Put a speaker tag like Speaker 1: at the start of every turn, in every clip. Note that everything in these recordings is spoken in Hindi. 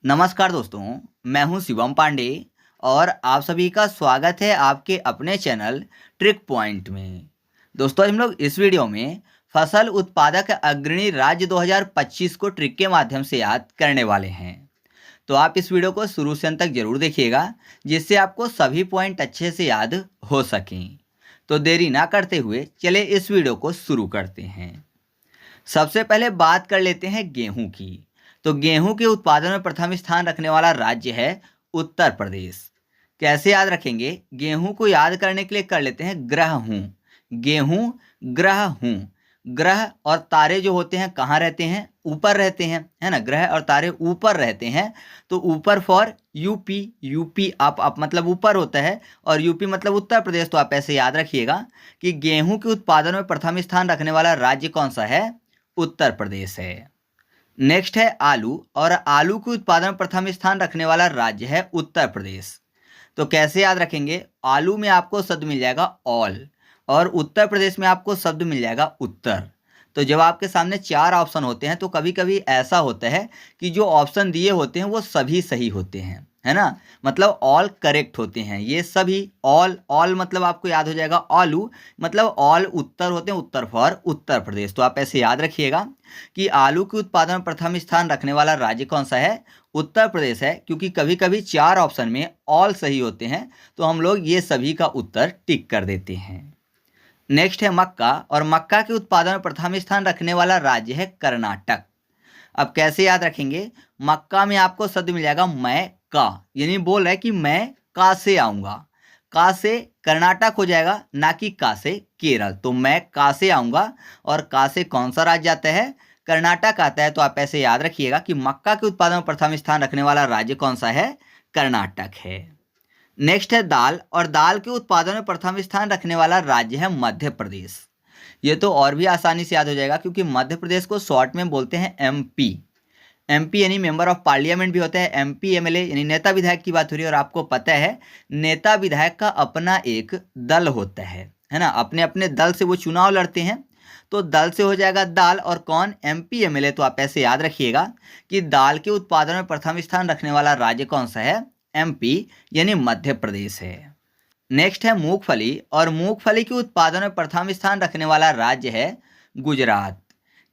Speaker 1: नमस्कार दोस्तों, मैं हूं शिवम पांडे और आप सभी का स्वागत है आपके अपने चैनल ट्रिक पॉइंट में। दोस्तों, हम लोग इस वीडियो में फसल उत्पादक अग्रणी राज्य 2025 को ट्रिक के माध्यम से याद करने वाले हैं। तो आप इस वीडियो को शुरू से अंत तक जरूर देखिएगा, जिससे आपको सभी पॉइंट अच्छे से याद हो सकें। तो देरी ना करते हुए चले इस वीडियो को शुरू करते हैं। सबसे पहले बात कर लेते हैं गेहूं की। तो गेहूं के उत्पादन में प्रथम स्थान रखने वाला राज्य है उत्तर प्रदेश। कैसे याद रखेंगे? गेहूं को याद करने के लिए कर लेते हैं ग्रह हूं। गेहूं ग्रह हूं। ग्रह और तारे जो होते हैं कहाँ रहते हैं? ऊपर रहते हैं, है ना। ग्रह और तारे ऊपर रहते हैं, तो ऊपर फॉर यूपी। यूपी आप मतलब ऊपर होता है और यूपी मतलब उत्तर प्रदेश। तो आप ऐसे याद रखिएगा कि गेहूं के उत्पादन में प्रथम स्थान रखने वाला राज्य कौन सा है? उत्तर प्रदेश है। नेक्स्ट है आलू, और आलू के उत्पादन में प्रथम स्थान रखने वाला राज्य है उत्तर प्रदेश। तो कैसे याद रखेंगे? आलू में आपको शब्द मिल जाएगा ऑल, और उत्तर प्रदेश में आपको शब्द मिल जाएगा उत्तर। तो जब आपके सामने चार ऑप्शन होते हैं तो कभी कभी ऐसा होता है कि जो ऑप्शन दिए होते हैं वो सभी सही होते हैं, है ना। मतलब ऑल करेक्ट होते हैं ये सभी। ऑल ऑल मतलब आपको याद हो जाएगा आलू, मतलब ऑल उत्तर होते हैं, उत्तर फॉर उत्तर प्रदेश। तो आप ऐसे याद रखिएगा कि आलू के उत्पादन में प्रथम स्थान रखने वाला राज्य कौन सा है? उत्तर प्रदेश है, क्योंकि कभी कभी चार ऑप्शन में ऑल सही होते हैं तो हम लोग ये सभी का उत्तर टिक कर देते हैं। नेक्स्ट है मक्का, और मक्का के उत्पादन में प्रथम स्थान रखने वाला राज्य है कर्नाटक। अब कैसे याद रखेंगे? मक्का में आपको शब्द मिल जाएगा मैं का, यानी बोल रहा है कि मैं का से आऊंगा। का से कर्नाटक हो जाएगा, ना कि का से केरल। तो मैं का से आऊंगा, और का से कौन सा राज्य आता है? कर्नाटक आता है। तो आप ऐसे याद रखिएगा कि मक्का के उत्पादन में प्रथम स्थान रखने वाला राज्य कौन सा है? कर्नाटक है। नेक्स्ट है दाल, और दाल के उत्पादन में प्रथम स्थान रखने वाला राज्य है मध्य प्रदेश। ये तो और भी आसानी से याद हो जाएगा, क्योंकि मध्य प्रदेश को शॉर्ट में बोलते हैं एमपी। एमपी यानी मेंबर ऑफ पार्लियामेंट भी होता है। एमपी एमएलए यानी नेता विधायक की बात हो रही है। और आपको पता है नेता विधायक का अपना एक दल होता है ना। अपने अपने दल से वो चुनाव लड़ते हैं, तो दल से हो जाएगा दाल, और कौन? MP MLA. तो आप ऐसे याद रखिएगा कि दाल के उत्पादन में प्रथम स्थान रखने वाला राज्य कौन सा है? एमपी यानी मध्य प्रदेश है। नेक्स्ट है मूंगफली, और मूंगफली के उत्पादन में प्रथम स्थान रखने वाला राज्य है गुजरात।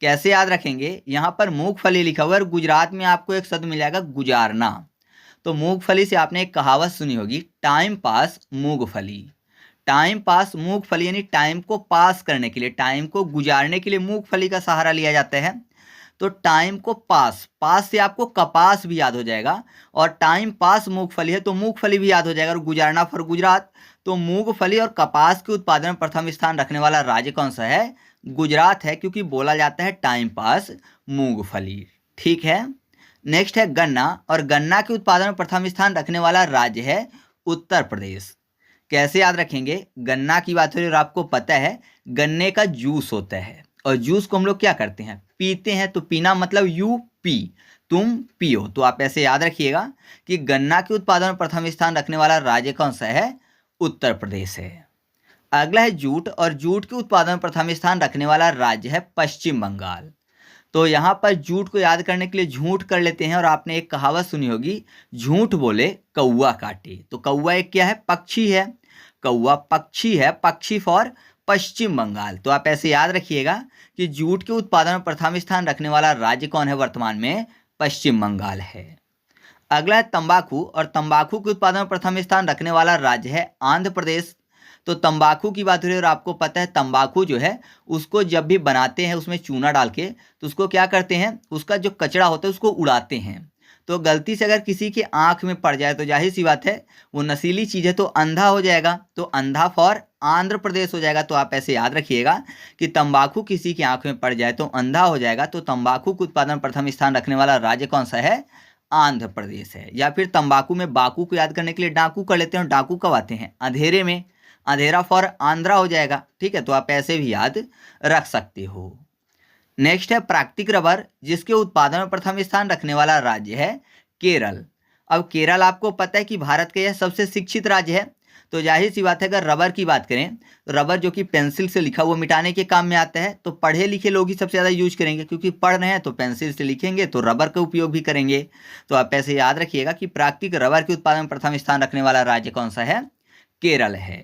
Speaker 1: कैसे याद रखेंगे? यहाँ पर मूंगफली लिखा हुआ है और गुजरात में आपको एक शब्द मिल जाएगा गुजारना। तो मूंगफली से आपने एक कहावत सुनी होगी, टाइम पास मूंगफली। टाइम पास मूंगफली यानी टाइम को पास करने के लिए, टाइम को गुजारने के लिए मूंगफली का सहारा लिया जाता है। तो टाइम को पास, पास से आपको कपास भी याद हो जाएगा, और टाइम पास मूंगफली है तो मूंगफली भी याद हो जाएगा, और गुजारना फॉर गुजरात। तो मूंगफली और कपास के उत्पादन में प्रथम स्थान रखने वाला राज्य कौन सा है? गुजरात है, क्योंकि बोला जाता है टाइम पास मूंगफली। ठीक है। नेक्स्ट है गन्ना, और गन्ना के उत्पादन में प्रथम स्थान रखने वाला राज्य है उत्तर प्रदेश। कैसे याद रखेंगे? गन्ना की बात हो रही है और आपको पता है गन्ने का जूस होता है, और जूस को हम लोग क्या करते हैं? पीते हैं। तो पीना मतलब यू पी, तुम पियो। तो आप ऐसे याद रखिएगा कि गन्ना के उत्पादन में प्रथम स्थान रखने वाला राज्य कौन सा है? उत्तर प्रदेश है। अगला है जूट, और जूट के उत्पादन में प्रथम स्थान रखने वाला राज्य है पश्चिम बंगाल। तो यहाँ पर जूट को याद करने के लिए झूठ कर लेते हैं, और आपने एक कहावत सुनी होगी, झूठ बोले कौवा काटे। तो कौवा एक क्या है? पक्षी है। कौवा पक्षी है, पक्षी फॉर पश्चिम बंगाल। तो आप ऐसे याद रखिएगा कि जूट के उत्पादन में प्रथम स्थान रखने वाला राज्य कौन है वर्तमान में? पश्चिम बंगाल है। अगला है तंबाकू, और तंबाकू के उत्पादन में प्रथम स्थान रखने वाला राज्य है आंध्र प्रदेश। तो तंबाकू की बात हो रही है और आपको पता है तंबाकू जो है उसको जब भी बनाते हैं उसमें चूना डाल के, तो उसको क्या करते हैं? उसका जो कचरा होता है उसको उड़ाते हैं। तो गलती से अगर किसी की आंख में पड़ जाए तो जाहिर सी बात है वो नशीली चीज़ है तो अंधा हो जाएगा। तो अंधा फॉर आंध्र प्रदेश हो जाएगा। तो आप ऐसे याद रखिएगा कि तंबाकू किसी की आंख में पड़ जाए तो अंधा हो जाएगा। तो तंबाकू के उत्पादन प्रथम स्थान रखने वाला राज्य कौन सा है? आंध्र प्रदेश है। या फिर तंबाकू में बाकू को याद करने के लिए डाकू कर लेते हैं, और डाकू कब आते हैं? अंधेरे में। अंधेरा फॉर आंध्रा हो जाएगा। ठीक है, तो आप ऐसे भी याद रख सकते हो। नेक्स्ट है प्राकृतिक रबर, जिसके उत्पादन में प्रथम स्थान रखने वाला राज्य है केरल। अब केरल आपको पता है कि भारत का यह सबसे शिक्षित राज्य है। तो जाहिर सी बात है अगर रबर की बात करें तो रबर जो कि पेंसिल से लिखा हुआ मिटाने के काम में आता है, तो पढ़े लिखे लोग ही सबसे ज़्यादा यूज करेंगे, क्योंकि पढ़ रहे हैं तो पेंसिल से लिखेंगे तो रबर का उपयोग भी करेंगे। तो आप ऐसे याद रखिएगा कि प्राकृतिक रबर के उत्पादन में प्रथम स्थान रखने वाला राज्य कौन सा है? केरल है।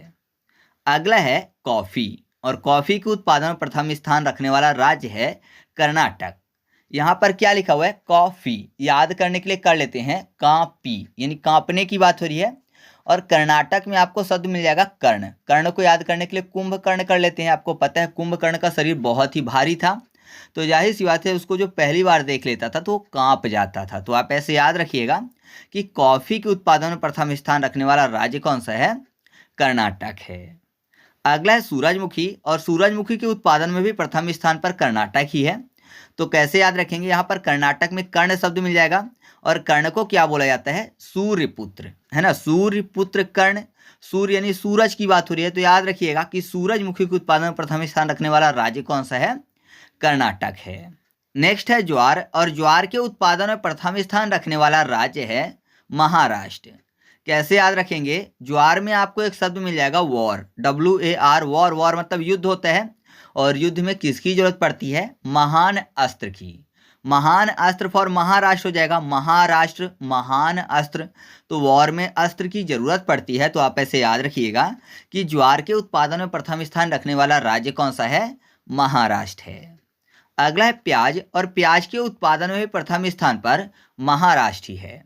Speaker 1: अगला है कॉफ़ी, और कॉफ़ी के उत्पादन में प्रथम स्थान रखने वाला राज्य है कर्नाटक। यहाँ पर क्या लिखा हुआ है? कॉफ़ी। याद करने के लिए कर लेते हैं कांपी, यानी कांपने की बात हो रही है। और कर्नाटक में आपको शब्द मिल जाएगा कर्ण। कर्ण को याद करने के लिए कुंभकर्ण कर लेते हैं। आपको पता है कुंभकर्ण का शरीर बहुत ही भारी था, तो जाहिर सी बात है उसको जो पहली बार देख लेता था तो वो कांप जाता था। तो आप ऐसे याद रखिएगा कि कॉफ़ी के उत्पादन में प्रथम स्थान रखने वाला राज्य कौन सा है? कर्नाटक है। अगला है सूरजमुखी, और सूरजमुखी के उत्पादन में भी प्रथम स्थान पर कर्नाटक ही है। तो कैसे याद रखेंगे? यहाँ पर कर्नाटक में कर्ण शब्द मिल जाएगा, और कर्ण को क्या बोला जाता है? सूर्यपुत्र, है ना, सूर्यपुत्र कर्ण। सूर्य यानी सूरज की बात हो रही है, तो याद रखिएगा कि सूरजमुखी के उत्पादन में प्रथम स्थान रखने वाला राज्य कौन सा है? कर्नाटक है। नेक्स्ट है ज्वार, और ज्वार के उत्पादन में प्रथम स्थान रखने वाला राज्य है महाराष्ट्र। कैसे याद रखेंगे? ज्वार में आपको एक शब्द मिल जाएगा वॉर, WAR, वॉर। वॉर मतलब युद्ध होता है, और युद्ध में किसकी जरूरत पड़ती है? महान अस्त्र की। महान अस्त्र फॉर महाराष्ट्र हो जाएगा, महाराष्ट्र महान अस्त्र। तो वॉर में अस्त्र की जरूरत पड़ती है, तो आप ऐसे याद रखिएगा कि ज्वार के उत्पादन में प्रथम स्थान रखने वाला राज्य कौन सा है? महाराष्ट्र है। अगला है प्याज, और प्याज के उत्पादन में भी प्रथम स्थान पर महाराष्ट्र ही है।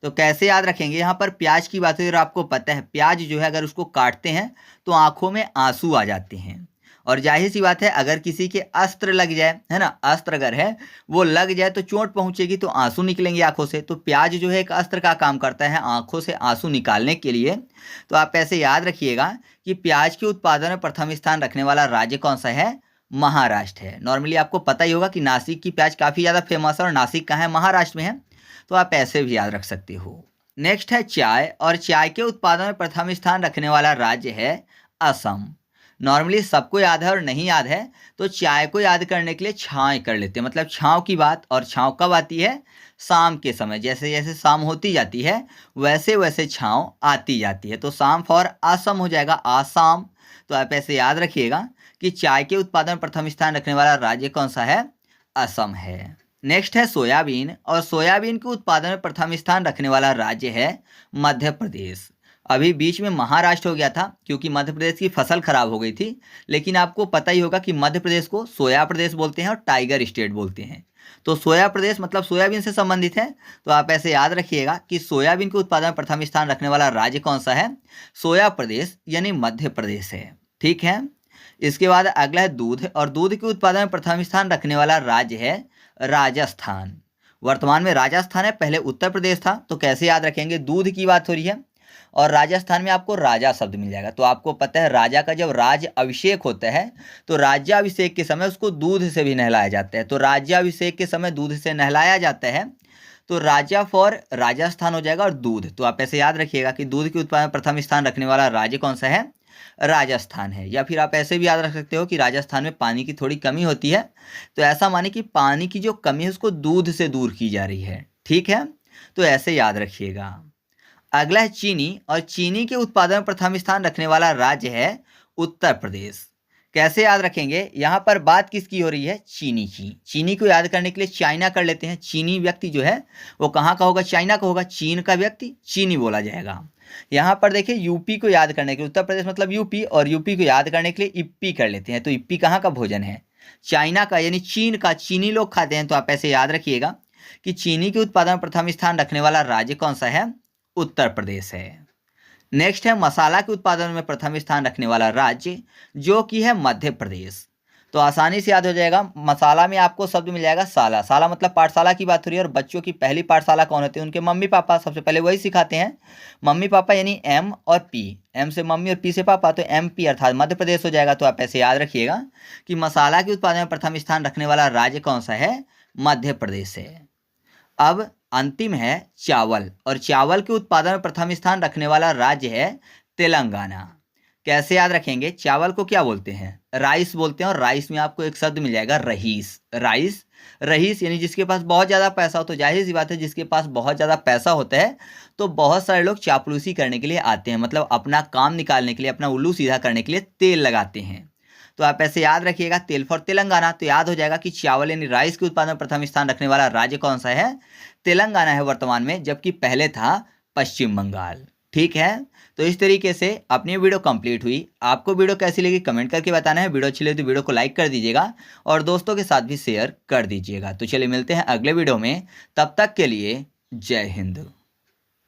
Speaker 1: तो कैसे याद रखेंगे? यहाँ पर प्याज की बात है, आपको पता है प्याज जो है अगर उसको काटते हैं तो आंखों में आंसू आ जाते हैं, और जाहिर सी बात है अगर किसी के अस्त्र लग जाए, है ना, अस्त्र अगर है वो लग जाए तो चोट पहुंचेगी, तो आंसू निकलेंगे आंखों से। तो प्याज जो है एक अस्त्र का काम करता है आंखों से आंसू निकालने के लिए। तो आप ऐसे याद रखिएगा कि प्याज के उत्पादन में प्रथम स्थान रखने वाला राज्य कौन सा है? महाराष्ट्र है। नॉर्मली आपको पता ही होगा कि नासिक की प्याज काफ़ी ज़्यादा फेमस है, और नासिक कहाँ है? महाराष्ट्र में है। तो आप ऐसे भी याद रख सकते हो। नेक्स्ट है चाय, और चाय के उत्पादन में प्रथम स्थान रखने वाला राज्य है असम। नॉर्मली सबको याद है और नहीं याद है, तो चाय को याद करने के लिए छाँव कर लेते हैं, मतलब छाँव की बात। और छाँव कब आती है? शाम के समय। जैसे जैसे शाम होती जाती है वैसे वैसे छाँव आती जाती है। तो शाम फॉर असम हो जाएगा, आसाम। तो आप ऐसे याद रखिएगा कि चाय के उत्पादन में प्रथम स्थान रखने वाला राज्य कौन सा है? असम है। नेक्स्ट है सोयाबीन, और सोयाबीन के उत्पादन में प्रथम स्थान रखने वाला राज्य है मध्य प्रदेश। अभी बीच में महाराष्ट्र हो गया था क्योंकि मध्य प्रदेश की फसल खराब हो गई थी, लेकिन आपको पता ही होगा कि मध्य प्रदेश को सोया प्रदेश बोलते हैं और टाइगर स्टेट बोलते हैं। तो सोया प्रदेश मतलब सोयाबीन से संबंधित है। तो आप ऐसे याद रखिएगा कि सोयाबीन के उत्पादन में प्रथम स्थान रखने वाला राज्य कौन सा है? सोया प्रदेश यानी मध्य प्रदेश है। ठीक है। इसके बाद अगला है दूध, और दूध के उत्पादन में प्रथम स्थान रखने वाला राज्य है राजस्थान। वर्तमान में राजस्थान है, पहले उत्तर प्रदेश था। तो कैसे याद रखेंगे? दूध की बात हो रही है, और राजस्थान में आपको राजा शब्द मिल जाएगा। तो आपको पता है राजा का जब राज अभिषेक होता है तो राज्याभिषेक के समय उसको दूध से भी नहलाया जाता है। तो राज्याभिषेक के समय दूध से नहलाया जाता है, तो राजा फॉर राजस्थान हो जाएगा, और दूध। तो आप ऐसे याद रखिएगा कि दूध के उत्पादन में प्रथम स्थान रखने वाला राज्य कौन सा है? राजस्थान है। या फिर आप ऐसे भी याद रख सकते हो कि राजस्थान में पानी की थोड़ी कमी होती है, तो ऐसा माने कि पानी की जो कमी है उसको दूध से दूर की जा रही है। ठीक है, तो ऐसे याद रखिएगा। अगला है चीनी, और चीनी के उत्पादन में प्रथम स्थान रखने वाला राज्य है उत्तर प्रदेश। कैसे याद रखेंगे? यहाँ पर बात किसकी हो रही है? चीनी की। चीनी को याद करने के लिए चाइना कर लेते हैं। चीनी व्यक्ति जो है वो कहाँ का होगा? चाइना का होगा। चीन का व्यक्ति चीनी बोला जाएगा। यहाँ पर देखिए यूपी को याद करने के लिए, उत्तर प्रदेश मतलब यूपी, और यूपी को याद करने के लिए इप्पी कर लेते हैं। तो इप्पी कहाँ का भोजन है? चाइना का, यानी चीन का। चीनी लोग खाते हैं। तो आप ऐसे याद रखिएगा कि चीनी के उत्पादन में प्रथम स्थान रखने वाला राज्य कौन सा है? उत्तर प्रदेश है। नेक्स्ट है मसाला के उत्पादन में प्रथम स्थान रखने वाला राज्य, जो कि है मध्य प्रदेश। तो आसानी से याद हो जाएगा। मसाला में आपको शब्द मिल जाएगा साला। साला मतलब पाठशाला की बात हो रही है, और बच्चों की पहली पाठशाला कौन होती है? उनके मम्मी पापा सबसे पहले वही सिखाते हैं। मम्मी पापा यानी एम और पी, एम से मम्मी और पी से पापा, तो MP अर्थात मध्य प्रदेश हो जाएगा। तो आप ऐसे याद रखिएगा कि मसाला के उत्पादन में प्रथम स्थान रखने वाला राज्य कौन सा है? मध्य प्रदेश है। अब अंतिम है चावल, और चावल के उत्पादन में प्रथम स्थान रखने वाला राज्य है तेलंगाना। कैसे याद रखेंगे? चावल को क्या बोलते हैं? राइस बोलते हैं। और राइस में आपको एक शब्द मिल जाएगा रहीस। राइस, रहीस यानी जिसके पास बहुत ज़्यादा पैसा हो। तो जाहिर सी बात है, जिसके पास बहुत ज़्यादा पैसा होता है तो बहुत सारे लोग चापलूसी करने के लिए आते हैं, मतलब अपना काम निकालने के लिए, अपना उल्लू सीधा करने के लिए तेल लगाते हैं। तो आप ऐसे याद रखिएगा, तेल फॉर तेलंगाना। तो याद हो जाएगा कि चावल यानी राइस के उत्पादन में प्रथम स्थान रखने वाला राज्य कौन सा है? तेलंगाना है वर्तमान में, जबकि पहले था पश्चिम बंगाल। ठीक है, तो इस तरीके से अपनी वीडियो कंप्लीट हुई। आपको वीडियो कैसी लगी कमेंट करके बताना है। वीडियो अच्छी लगी तो वीडियो को लाइक कर दीजिएगा और दोस्तों के साथ भी शेयर कर दीजिएगा। तो चलिए मिलते हैं अगले वीडियो में, तब तक के लिए जय हिंद।